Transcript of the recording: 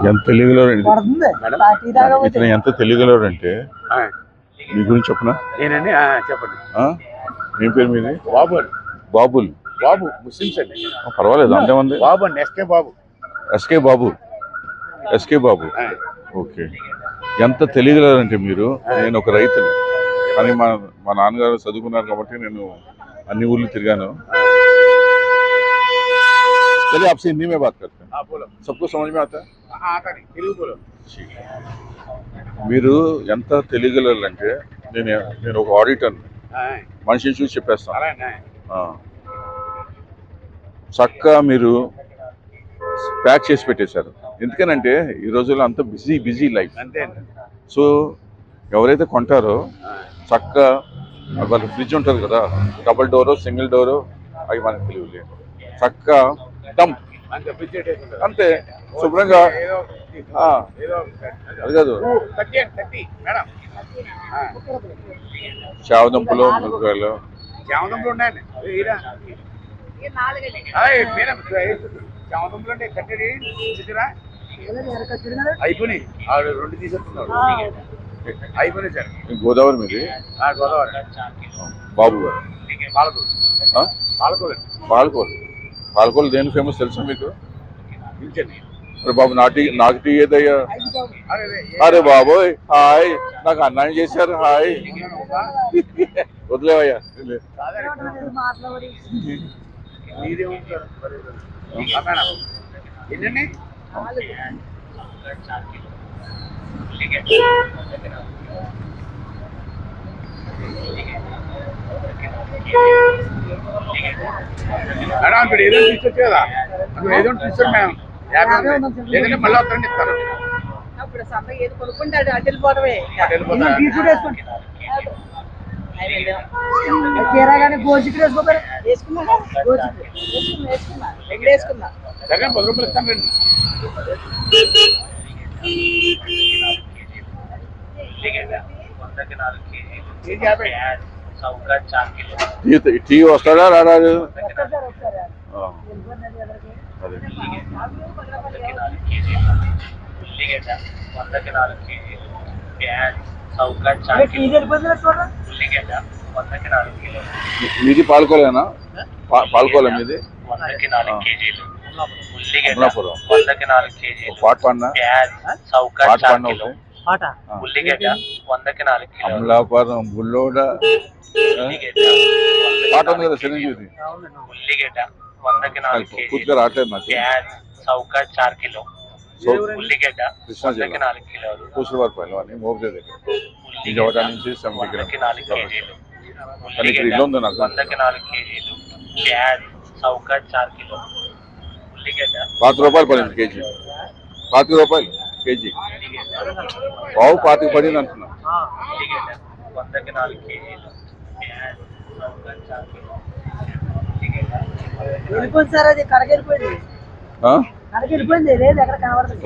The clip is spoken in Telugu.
ఎంత తెలుగులో ఇతను ఎంత తెలుగులో అంటే మీ గురించి చెప్పనా? నేనండి చెప్పండి. ఏం పేరు మీది? బాబుల్. బాబుల్. బాబు ముస్లిమ్స్ అండి. పర్వాలేదు, అంతేమంది. బాబు అండి, ఎస్కే బాబు. ఎస్కే బాబు. ఎస్కే బాబు. ఓకే. ఎంత తెలుగులో అంటే మీరు, నేను ఒక రైతుని కానీ మా నాన్నగారు చదువుకున్నారు కాబట్టి నేను అన్ని ఊర్లు తిరిగాను. चलिए आपसे हिंदी में बात करते हैं. बोलो. सबको समझ में आता है? आता नहीं. తెలుగు बोलो. మీరు ఎంత తెలుగులో అంటే నేను ఒక ఆడిటర్ మనిషిని చూసి చెప్పేస్తాను. చక్కగా మీరు ప్యాక్ చేసి పెట్టేశారు. ఎందుకనంటే ఈ రోజుల్లో అంత బిజీ లైఫ్. సో ఎవరైతే కొంటారో చక్కగా వాళ్ళ ఫ్రిడ్జ్ ఉంటుంది కదా, డబుల్ డోరు సింగిల్ డోరు అవి మనకు తెలియలేదు. చక్కగా డమ్ అంతే శుభ్రంగా. అది కాదు, చావదుంపలు మిరపకాయలు చామదుంపలు ఉన్నాయండి. చామదుంపలు అంటే కట్టడి అయిపోయినాయి. ఆవిడ 2 తీసేస్తున్నాడు. అయిపోయినాయి సార్. గోదావరి మీది? గోదావరి. బాబు గారు పాలకూరు. పాలకూరు. పాలకూరు. పాలకూరు దేని ఫేమస్ తెలుసా మీకు? అరే బాబు నాకు టీ ఏదయ్యా? అరే బాబోయ్ హాయ్, నాకు అన్యాయం చేశారు. హాయ్ వదిలేవయ్యా. మేడం అక్కడ ఏదో తీసుకొచ్చు కదా, అక్కడ ఏదో తీసుకొచ్చు మేడం. లేదంటే మళ్ళీ వస్తారని చెప్తాను. ఏది కొనుక్కుంటాడు అటు వెళ్ళిపోవడమే. గోజుకి వేసుకున్నా. సరే 10 రూపాయలు ఇస్తాను రండి. టీ వస్తాడా రారాదు? మీది పాలకోలేనా? పాలకోలే మీది? అమలాపురం. అమలాపురం బుల్లోడ పాట ఉంది కదా చిరంజీవి. పూర్తిగా రావట్లేదు నాకు. కృష్ణా జిల్లా కూసులవారిపల్లి అని మోబిదే దగ్గర. విజయవాడ నుంచి 70 కిలోమీటర్లు. కానీ ఇక్కడ ఇల్లు ఉంది నాకు. 5 రూపాయలు పడింది కేజీ. 5 రూపాయలు కేజీ. బావు 5 పడింది అంటున్నా. వెళ్ళిపోయింది సార్, అది కడకెళ్ళిపోయింది. లేదు ఎక్కడ కనబడుతుంది.